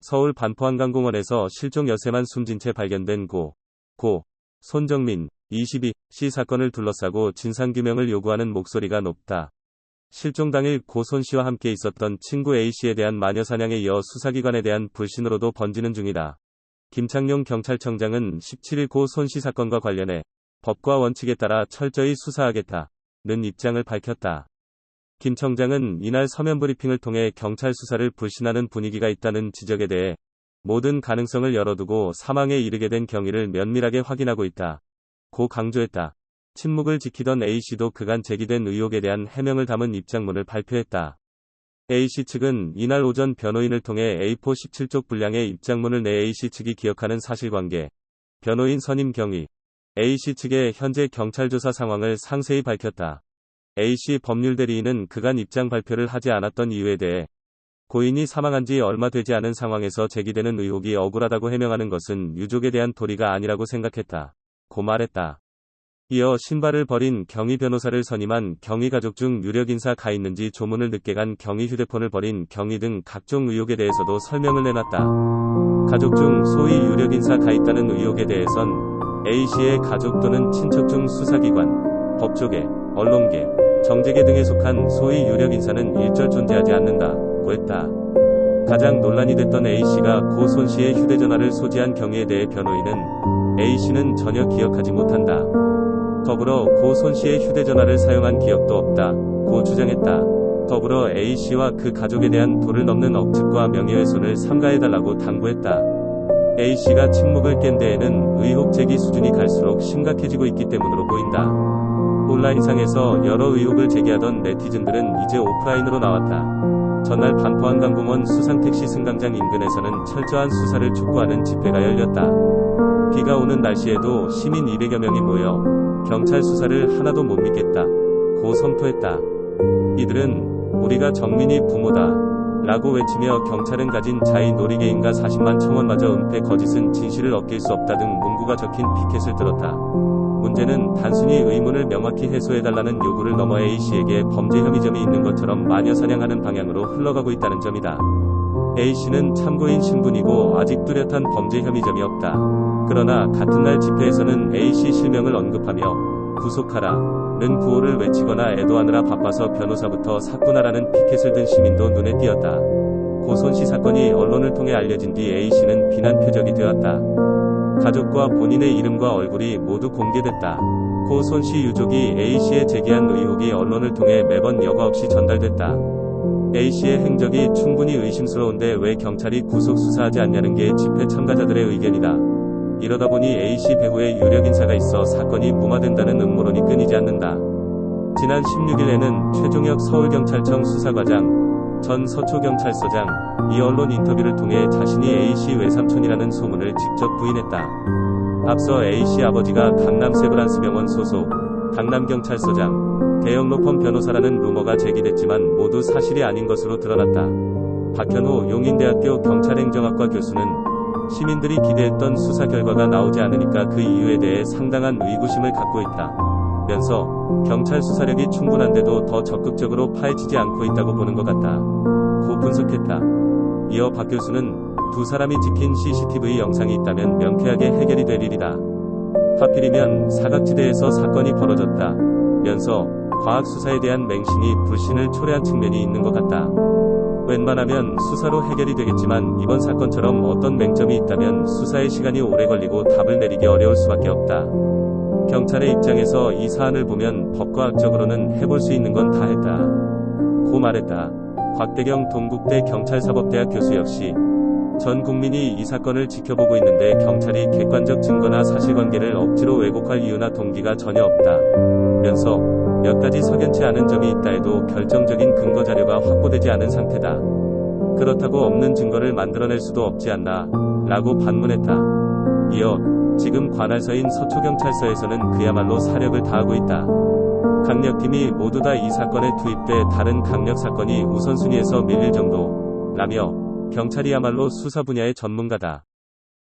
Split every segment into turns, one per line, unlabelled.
서울 반포한강공원에서 실종 여세만 숨진 채 발견된 고 손정민 22씨 사건을 둘러싸고 진상규명을 요구하는 목소리가 높다. 실종 당일 고 손 씨와 함께 있었던 친구 A씨에 대한 마녀사냥에 이어 수사기관에 대한 불신으로도 번지는 중이다. 김창룡 경찰청장은 17일 고 손 씨 사건과 관련해 법과 원칙에 따라 철저히 수사하겠다는 입장을 밝혔다. 김 청장은 이날 서면 브리핑을 통해 경찰 수사를 불신하는 분위기가 있다는 지적에 대해 모든 가능성을 열어두고 사망에 이르게 된 경위를 면밀하게 확인하고 있다. 고 강조했다. 침묵을 지키던 A씨도 그간 제기된 의혹에 대한 해명을 담은 입장문을 발표했다. A씨 측은 이날 오전 변호인을 통해 A4 17쪽 분량의 입장문을 내 A씨 측이 기억하는 사실관계, 변호인 선임 경위, A씨 측의 현재 경찰 조사 상황을 상세히 밝혔다. A씨 법률대리인은 그간 입장 발표를 하지 않았던 이유에 대해 고인이 사망한 지 얼마 되지 않은 상황에서 제기되는 의혹이 억울하다고 해명하는 것은 유족에 대한 도리가 아니라고 생각했다. 고 말했다. 이어 신발을 버린 경위 변호사를 선임한 경위 가족 중 유력 인사 가 있는지 조문을 늦게 간 경위 휴대폰을 버린 경위 등 각종 의혹에 대해서도 설명을 내놨다. 가족 중 소위 유력 인사 가 있다는 의혹에 대해선 A씨의 가족 또는 친척 중 수사기관, 법조계, 언론계, 정재계 등에 속한 소위 유력 인사는 일절 존재하지 않는다고 했다. 가장 논란이 됐던 A씨가 고 손 씨의 휴대전화를 소지한 경위에 대해 변호인은 A씨는 전혀 기억하지 못한다. 더불어 고 손 씨의 휴대전화를 사용한 기억도 없다고 주장했다. 더불어 A씨와 그 가족에 대한 도를 넘는 억측과 명예훼손을 삼가해달라고 당부했다. A씨가 침묵을 깬 데에는 의혹 제기 수준이 갈수록 심각해지고 있기 때문으로 보인다. 온라인상에서 여러 의혹을 제기하던 네티즌들은 이제 오프라인으로 나왔다. 전날 반포한강공원 수상택시 승강장 인근에서는 철저한 수사를 촉구하는 집회가 열렸다. 비가 오는 날씨에도 시민 200여 명이 모여 경찰 수사를 하나도 못 믿겠다 고 성토했다. 이들은 우리가 정민이 부모다 라고 외치며 경찰은 가진 자의 놀이개인가 40만 청원마저 은폐 거짓은 진실을 얻길 수 없다 등 문구가 적힌 피켓을 들었다. 문제는 단순히 의문을 명확히 해소해달라는 요구를 넘어 A씨에게 범죄 혐의점이 있는 것처럼 마녀사냥하는 방향으로 흘러가고 있다는 점이다. A씨는 참고인 신분이고 아직 뚜렷한 범죄 혐의점이 없다. 그러나 같은 날 집회에서는 A씨 실명을 언급하며 구속하라는 구호를 외치거나 애도하느라 바빠서 변호사부터 샀구나라는 피켓을 든 시민도 눈에 띄었다. 고 손 씨 사건이 언론을 통해 알려진 뒤 A씨는 비난 표적이 되었다. 가족과 본인의 이름과 얼굴이 모두 공개됐다. 고 손 씨 유족이 A씨에 제기한 의혹이 언론을 통해 매번 여과 없이 전달됐다. A씨의 행적이 충분히 의심스러운데 왜 경찰이 구속 수사하지 않냐는 게 집회 참가자들의 의견이다. 이러다 보니 A씨 배후에 유력 인사가 있어 사건이 무마된다는 음모론이 끊이지 않는다. 지난 16일에는 최종혁 서울경찰청 수사과장, 전 서초경찰서장, 이 언론 인터뷰를 통해 자신이 A씨 외삼촌이라는 소문을 직접 부인했다. 앞서 A씨 아버지가 강남 세브란스병원 소속, 강남경찰서장, 대형 로펌 변호사라는 루머가 제기됐지만 모두 사실이 아닌 것으로 드러났다. 박현호 용인대학교 경찰행정학과 교수는 시민들이 기대했던 수사 결과가 나오지 않으니까 그 이유에 대해 상당한 의구심을 갖고 있다 면서 경찰 수사력이 충분한데도 더 적극적으로 파헤치지 않고 있다고 보는 것 같다 고 분석했다. 이어 박 교수는 두 사람이 찍힌 CCTV 영상이 있다면 명쾌하게 해결이 될 일이다. 하필이면 사각지대에서 사건이 벌어졌다 면서 과학수사에 대한 맹신이 불신을 초래한 측면이 있는 것 같다. 웬만하면 수사로 해결이 되겠지만 이번 사건처럼 어떤 맹점이 있다면 수사에 시간이 오래 걸리고 답을 내리기 어려울 수밖에 없다. 경찰의 입장에서 이 사안을 보면 법과학적으로는 해볼 수 있는 건 다 했다 고 말했다. 곽대경 동국대 경찰사법대학 교수 역시 전 국민이 이 사건을 지켜보고 있는데 경찰이 객관적 증거나 사실관계를 억지로 왜곡할 이유나 동기가 전혀 없다 면서 몇 가지 석연치 않은 점이 있다 해도 결정적인 근거 자료가 확보되지 않은 상태다. 그렇다고 없는 증거를 만들어낼 수도 없지 않나 라고 반문했다. 이어 지금 관할서인 서초경찰서에서는 그야말로 사력을 다하고 있다. 강력팀이 모두 다 이 사건에 투입돼 다른 강력 사건이 우선순위에서 밀릴 정도라며 경찰이야말로 수사 분야의 전문가다.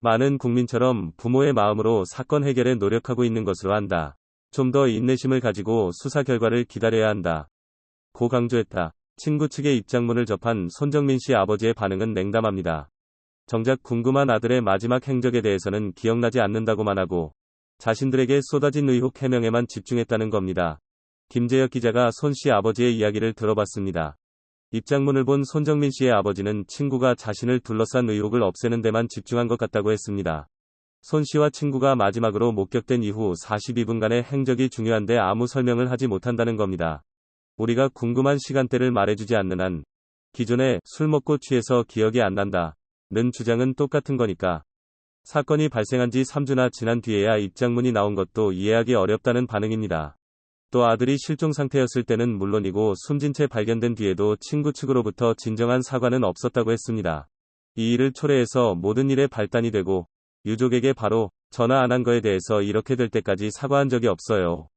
많은 국민처럼 부모의 마음으로 사건 해결에 노력하고 있는 것으로 안다. 좀 더 인내심을 가지고 수사 결과를 기다려야 한다 고 강조했다. 친구 측의 입장문을 접한 손정민 씨 아버지의 반응은 냉담합니다. 정작 궁금한 아들의 마지막 행적에 대해서는 기억나지 않는다고만 하고 자신들에게 쏟아진 의혹 해명에만 집중했다는 겁니다. 김재혁 기자가 손 씨 아버지의 이야기를 들어봤습니다. 입장문을 본 손정민 씨의 아버지는 친구가 자신을 둘러싼 의혹을 없애는 데만 집중한 것 같다고 했습니다. 손 씨와 친구가 마지막으로 목격된 이후 42분간의 행적이 중요한데 아무 설명을 하지 못한다는 겁니다. 우리가 궁금한 시간대를 말해주지 않는 한 기존에 술 먹고 취해서 기억이 안 난다 는 주장은 똑같은 거니까. 사건이 발생한 지 3주나 지난 뒤에야 입장문이 나온 것도 이해하기 어렵다는 반응입니다. 또 아들이 실종 상태였을 때는 물론이고 숨진 채 발견된 뒤에도 친구 측으로부터 진정한 사과는 없었다고 했습니다. 이 일을 초래해서 모든 일의 발단이 되고 유족에게 바로 전화 안 한 거에 대해서 이렇게 될 때까지 사과한 적이 없어요.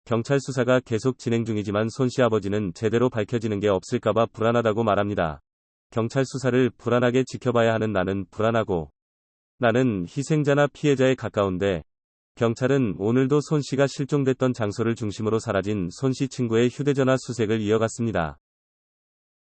경찰 수사가 계속 진행 중이지만 손 씨 아버지는 제대로 밝혀지는 게 없을까봐 불안하다고 말합니다. 경찰 수사를 불안하게 지켜봐야 하는 나는 불안하고 나는 희생자나 피해자에 가까운데 경찰은 오늘도 손 씨가 실종됐던 장소를 중심으로 사라진 손 씨 친구의 휴대전화 수색을 이어갔습니다.